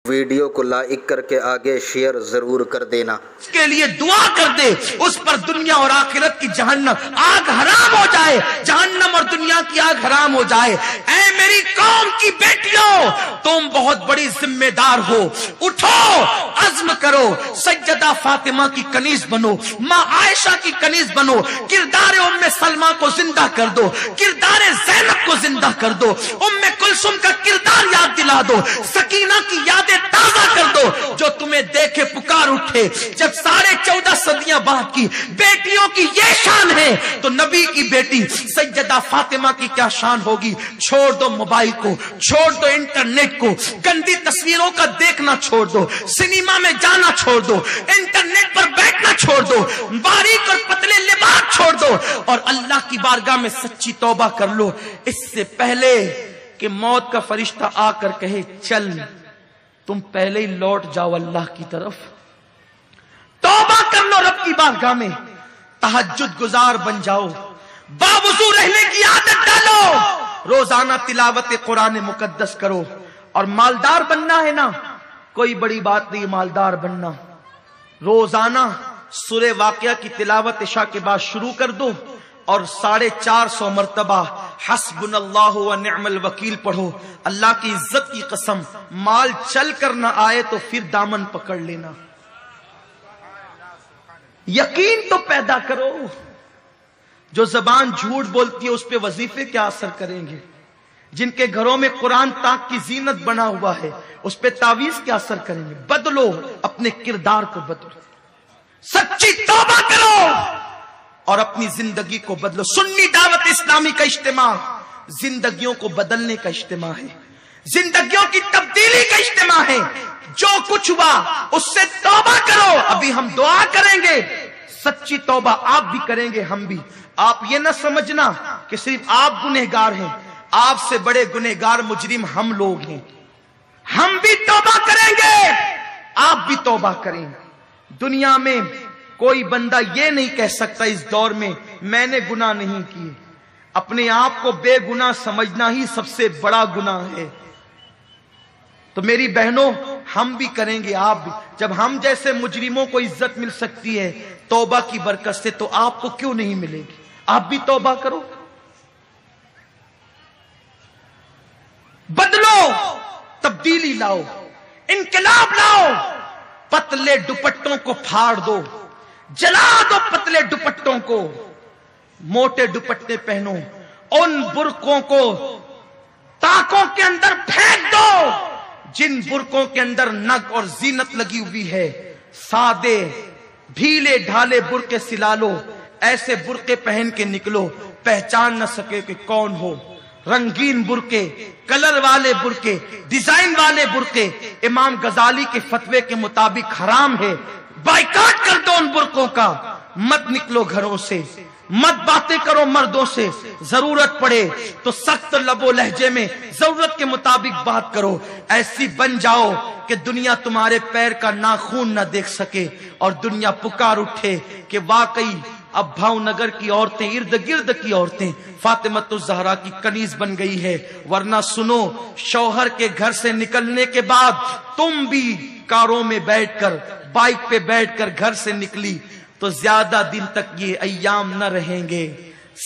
Video کو like کر کے آگے شیئر ضرور کر دینا۔ اس کے لیے دعا کر دے، اس پر دنیا اور آخرت کی جہنم آگ حرام ہو جائے، جہنم اور دنیا کی آگ حرام ہو جائے۔ اے میری قوم کی بیٹیوں، تم بہت بڑی ذمہ دار ہو، اٹھو، عزم کرو، سیدہ فاطمہ کی کنیز بنو، ماں عائشہ کی کنیز بنو، کردار ام سلمہ کو زندہ کر دو، کردار زینب کو زندہ کر دو، ام کلثوم کا کردار یاد دلا دو، سکینہ کی یادیں تازہ کر دو، جو تمہیں دیکھے پکار اٹھے۔ جب 14.5 صدیاں بعد کی بیٹیوں کی یہ شان ہے تو نبی کی بیٹی سیدہ فاطمہ کی کیا شان ہوگی۔ چھوڑ دو موبائل کو، چھوڑ دو انٹرنیٹ کو، گندی تصویروں کا دیکھنا چھوڑ دو، سینما میں جانا چھوڑ دو، انٹرنیٹ پر بیٹھنا چھوڑ دو، باریک اور پتلے لباس چھوڑ دو اور اللہ کی بارگاہ میں سچی توبہ کر لو، اس سے پہلے کہ موت کا فرشتہ آ کر کہے چل، تم پہلے ہی لوٹ جاؤ اللہ کی طرف۔ توبہ کر لو رب کی بارگاہ میں، تہجد گزار بن جاؤ، باوضو رہنے کی عادت ڈالو، روزانہ تلاوت قرآن مقدس کرو، اور مالدار بننا ہے نا، کوئی بڑی بات نہیں مالدار بننا۔ روزانہ سورہ واقعہ کی تلاوت عشاء کے بعد شروع کر دو اور 450 مرتبہ حسبنا اللہ و نعم الوکیل پڑھو۔ اللہ کی عزت کی قسم، مال چل کر نہ آئے تو پھر دامن پکڑ لینا، یقین تو پیدا کرو۔ جو زبان جھوٹ بولتی ہے اس پہ وظیفے کیا اثر کریں گے؟ جن کے گھروں میں قرآن تاک کی زینت بنا ہوا ہے اس پہ تعویذ کیا اثر کریں گے؟ بدلو، اپنے کردار کو بدلو، سچی توبہ کرو اور اپنی زندگی کو بدلو۔ سنی دعوت اسلامی کا اجتماع زندگیوں کو بدلنے کا اجتماع ہے، زندگیوں کی تبدیلی کا اجتماع ہے۔ جو کچھ ہوا اس سے توبہ کرو۔ ابھی ہم دعا کریں گے، سچی توبہ آپ بھی کریں گے، ہم بھی۔ آپ یہ نہ سمجھنا کہ صرف آپ گنہگار ہیں، آپ سے بڑے گنہگار مجرم ہم لوگ ہیں۔ ہم بھی توبہ کریں گے، آپ بھی توبہ کریں۔ دنیا میں کوئی بندہ یہ نہیں کہہ سکتا اس دور میں میں نے گناہ نہیں کیے۔ اپنے آپ کو بے گناہ سمجھنا ہی سب سے بڑا گناہ ہے۔ تو میری بہنوں، ہم بھی کریں گے، آپ بھی۔ جب ہم جیسے مجرموں کو عزت مل سکتی ہے توبہ کی برکت سے، تو آپ کو کیوں نہیں ملے گی؟ آپ بھی توبہ کرو، بدلو، تبدیلی لاؤ، انقلاب لاؤ۔ پتلے دوپٹوں کو پھاڑ دو، جلا دو پتلے دوپٹوں کو، موٹے دوپٹے پہنو، ان برقعوں کو تاکوں کے اندر پھینک دو جن برقعوں کے اندر نگ اور زینت لگی ہوئی ہے۔ سادے ڈھیلے ڈھالے برقعے سلا لو، ایسے برقعے پہن کے نکلو پہچان نہ سکے کہ کون ہو۔ رنگین برقعے، کلر والے برقعے، ڈیزائن والے برقعے امام غزالی کے فتوے کے مطابق حرام ہے۔ بائیکاٹ کر دو ان برقعوں کا، مت نکلو گھروں سے، مت باتیں کرو مردوں سے، ضرورت پڑے تو سخت لب و لہجے میں ضرورت کے مطابق بات کرو۔ ایسی بن جاؤ کہ دنیا تمہارے پیر کا ناخون نہ دیکھ سکے اور دنیا پکار اٹھے کہ واقعی اب بھاؤ نگر کی عورتیں، ارد گرد کی عورتیں فاطمۃ الزہرا کی کنیز بن گئی ہے۔ ورنہ سنو، شوہر کے گھر سے نکلنے کے بعد تم بھی کاروں میں بیٹھ کر، بائک پہ بیٹھ کر گھر سے نکلی تو زیادہ دن تک یہ ایام نہ رہیں گے۔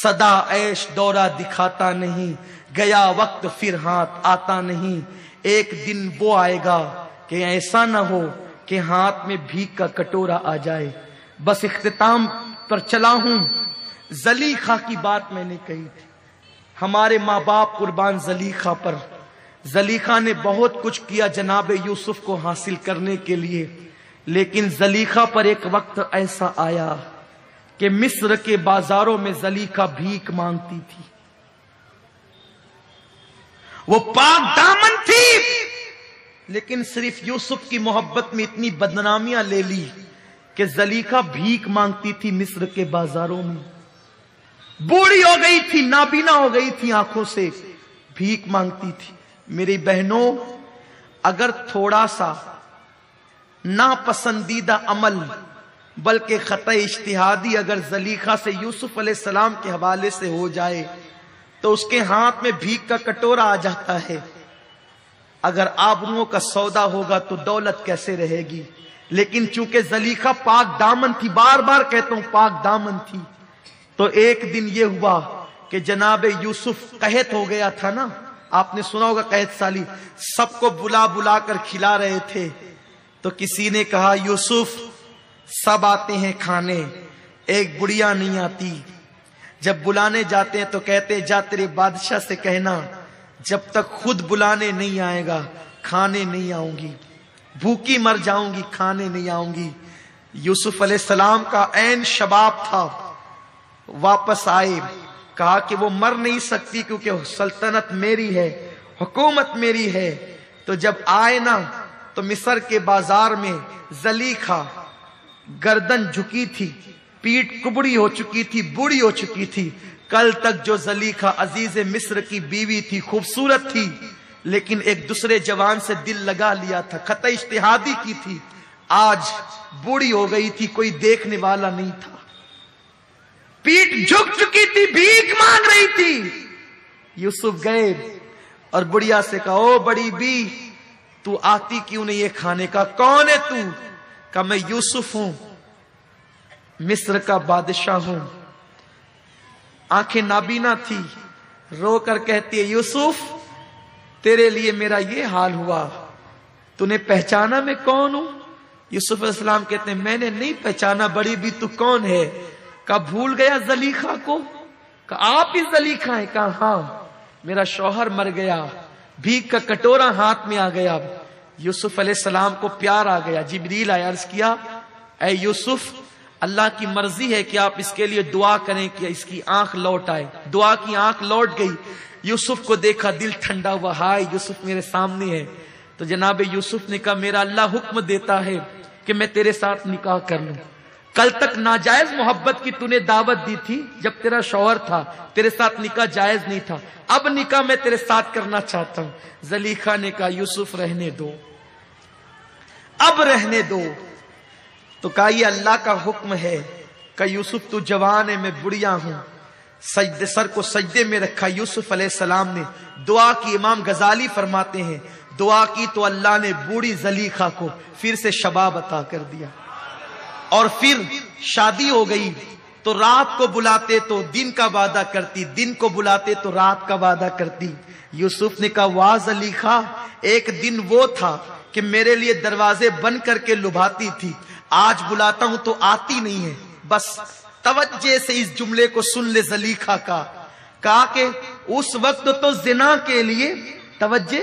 صدا عیش دورہ دکھاتا نہیں، گیا وقت پھر ہاتھ آتا نہیں۔ ایک دن وہ آئے گا کہ ایسا نہ ہو کہ ہاتھ میں بھیک کا کٹورا آ جائے۔ بس اختتام پر چلا ہوں۔ زلیخا کی بات میں نے کہی تھی، ہمارے ماں باپ قربان زلیخا پر۔ زلیخا نے بہت کچھ کیا جناب یوسف کو حاصل کرنے کے لیے، لیکن زلیخا پر ایک وقت ایسا آیا کہ مصر کے بازاروں میں زلیخا بھیک مانگتی تھی۔ وہ پاک دامن تھی، لیکن صرف یوسف کی محبت میں اتنی بدنامیاں لے لی کہ زلیخا بھیک مانگتی تھی مصر کے بازاروں میں۔ بوڑھی ہو گئی تھی، نابینا ہو گئی تھی آنکھوں سے، بھیک مانگتی تھی۔ میری بہنوں، اگر تھوڑا سا ناپسندیدہ عمل بلکہ خطا اجتہادی اگر زلیخا سے یوسف علیہ السلام کے حوالے سے ہو جائے تو اس کے ہاتھ میں بھیک کا کٹورا آ جاتا ہے۔ اگر آبروؤں کا سودا ہوگا تو دولت کیسے رہے گی؟ لیکن چونکہ زلیخا پاک دامن تھی، بار بار کہتا ہوں پاک دامن تھی، تو ایک دن یہ ہوا کہ جناب یوسف قحط ہو گیا تھا نا، آپ نے سنا ہوگا قحط سالی، سب کو بلا بلا کر کھلا رہے تھے، تو کسی نے کہا یوسف سب آتے ہیں کھانے، ایک بڑھیا نہیں آتی، جب بلانے جاتے ہیں تو کہتے جا تیرے بادشاہ سے کہنا جب تک خود بلانے نہیں آئے گا کھانے نہیں آؤں گی، بھوکی مر جاؤں گی، کھانے نہیں آؤں گی۔ یوسف علیہ السلام کا عین شباب تھا، واپس آئے، کہا کہ وہ مر نہیں سکتی کیونکہ سلطنت میری ہے، حکومت میری ہے۔ تو جب آئے نا تو مصر کے بازار میں زلیخا گردن جھکی تھی، پیٹ کبڑی ہو چکی تھی، بوڑھی ہو چکی تھی۔ کل تک جو زلیخا عزیز مصر کی بیوی تھی، خوبصورت تھی، لیکن ایک دوسرے جوان سے دل لگا لیا تھا، خطۂ اجتہادی کی تھی، آج بوڑھی ہو گئی تھی، کوئی دیکھنے والا نہیں تھا، پیٹ جھک چکی تھی، بھیک مانگ رہی تھی۔ یوسف گئے اور بڑھیا سے کہا او بڑی بی تو آتی کیوں نہیں ہے کھانے کا؟ کون ہے تو؟ کہا میں یوسف ہوں، مصر کا بادشاہ ہوں۔ آنکھیں نابینا تھی، رو کر کہتی ہے یوسف تیرے لیے میرا یہ حال ہوا، تو نے پہچانا میں کون ہوں؟ یوسف علیہ السلام کہتے ہیں میں نے نہیں پہچانا بڑی بھی، تو کون ہے؟ کہا بھول گیا زلیخا کو؟ کہا آپ ہی زلیخا ہیں؟ کہا ہاں، میرا شوہر مر گیا، بھیک کا کٹورا ہاتھ میں آ گیا۔ یوسف علیہ السلام کو پیار آ گیا، جبریل آیا، عرض کیا اے یوسف اللہ کی مرضی ہے کہ آپ اس کے لیے دعا کریں کہ اس کی آنکھ لوٹ آئے۔ دعا کی آنکھ لوٹ گئی، یوسف کو دیکھا، دل ٹھنڈا ہوا، ہائے یوسف میرے سامنے ہے۔ تو جناب یوسف نے کہا میرا اللہ حکم دیتا ہے کہ میں تیرے ساتھ نکاح کر لوں۔ کل تک ناجائز محبت کی تو نے دعوت دی تھی جب تیرا شوہر تھا، تیرے ساتھ نکاح جائز نہیں تھا، اب نکاح میں تیرے ساتھ کرنا چاہتا ہوں۔ زلیخا نے کہا یوسف رہنے دو، اب رہنے دو۔ تو کہا یہ اللہ کا حکم ہے۔ کہ یوسف تو جوان ہے، میں بڑھیا ہوں۔ سر کو سجدے میں رکھا یوسف علیہ السلام نے، دعا کی۔ امام غزالی فرماتے ہیں دعا کی تو اللہ نے بوڑھی زلیخا کو پھر سے شباب عطا کر دیا، اور پھر شادی ہو گئی۔ تو رات کو بلاتے تو دن کا وعدہ کرتی، دن کو بلاتے تو رات کا وعدہ کرتی۔ یوسف نے کہا واہ زلیخا، ایک دن وہ تھا کہ میرے لیے دروازے بند کر کے لبھاتی تھی، آج بلاتا ہوں تو آتی نہیں ہے۔ بس توجہ سے اس جملے کو سن لے زلیخا کا۔ کہا کہ اس وقت تو زنا کے لیے، توجہ،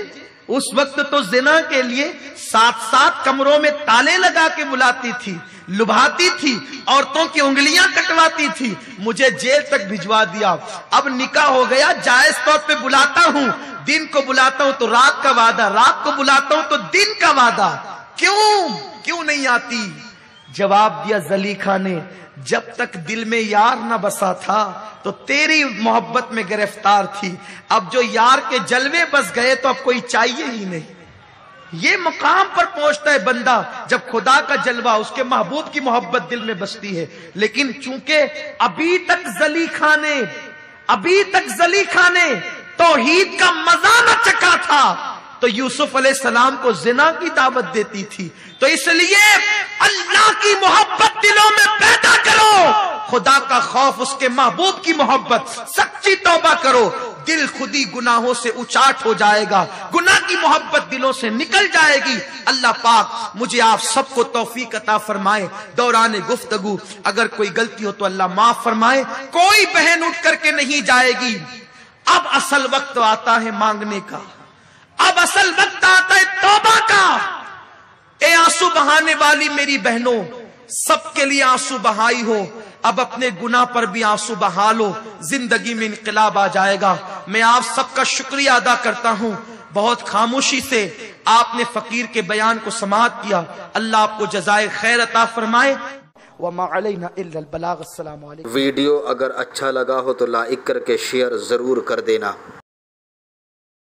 اس وقت تو زنا کے لیے 7 کمروں میں تالے لگا کے بلاتی تھی، لبھاتی تھی، عورتوں کی انگلیاں کٹواتی تھی، مجھے جیل تک بھجوا دیا۔ اب نکاح ہو گیا، جائز طور پہ بلاتا ہوں، دن کو بلاتا ہوں تو رات کا وعدہ، رات کو بلاتا ہوں تو دن کا وعدہ، کیوں نہیں آتی؟ جواب دیا زلیخا نے جب تک دل میں یار نہ بسا تھا تو تیری محبت میں گرفتار تھی، اب جو یار کے جلوے بس گئے تو اب کوئی چاہیے ہی نہیں۔ یہ مقام پر پہنچتا ہے بندہ جب خدا کا جلوہ، اس کے محبوب کی محبت دل میں بستی ہے۔ لیکن چونکہ ابھی تک زلیخا نے توحید کا مزہ نہ چکھا تھا تو یوسف علیہ السلام کو زنا کی دعوت دیتی تھی۔ تو اس لیے اللہ کی محبت دلوں میں پیدا کرو، خدا کا خوف، اس کے محبوب کی محبت، سچی توبہ کرو، دل خودی گناہوں سے اچاٹ ہو جائے گا، گناہ کی محبت دلوں سے نکل جائے گی۔ اللہ پاک مجھے آپ سب کو توفیق عطا فرمائے۔ دوران گفتگو اگر کوئی غلطی ہو تو اللہ معاف فرمائے۔ کوئی بہن اٹھ کر کے نہیں جائے گی، اب اصل وقت آتا ہے مانگنے کا، اب اصل وقت آتا ہے توبہ کا۔ اے آنسو بہانے والی میری بہنوں، سب کے لیے آنسو بہائی ہو، اب اپنے گناہ پر بھی آنسو بہا لو، زندگی میں انقلاب آ جائے گا۔ میں آپ سب کا شکریہ ادا کرتا ہوں، بہت خاموشی سے آپ نے فقیر کے بیان کو سماعت کیا۔ اللہ آپ کو جزائے خیر عطا فرمائے۔ وما علینا الا البلاغ۔ السلام علیکم۔ ویڈیو اگر اچھا لگا ہو تو لائک کر کے شیئر ضرور کر دینا۔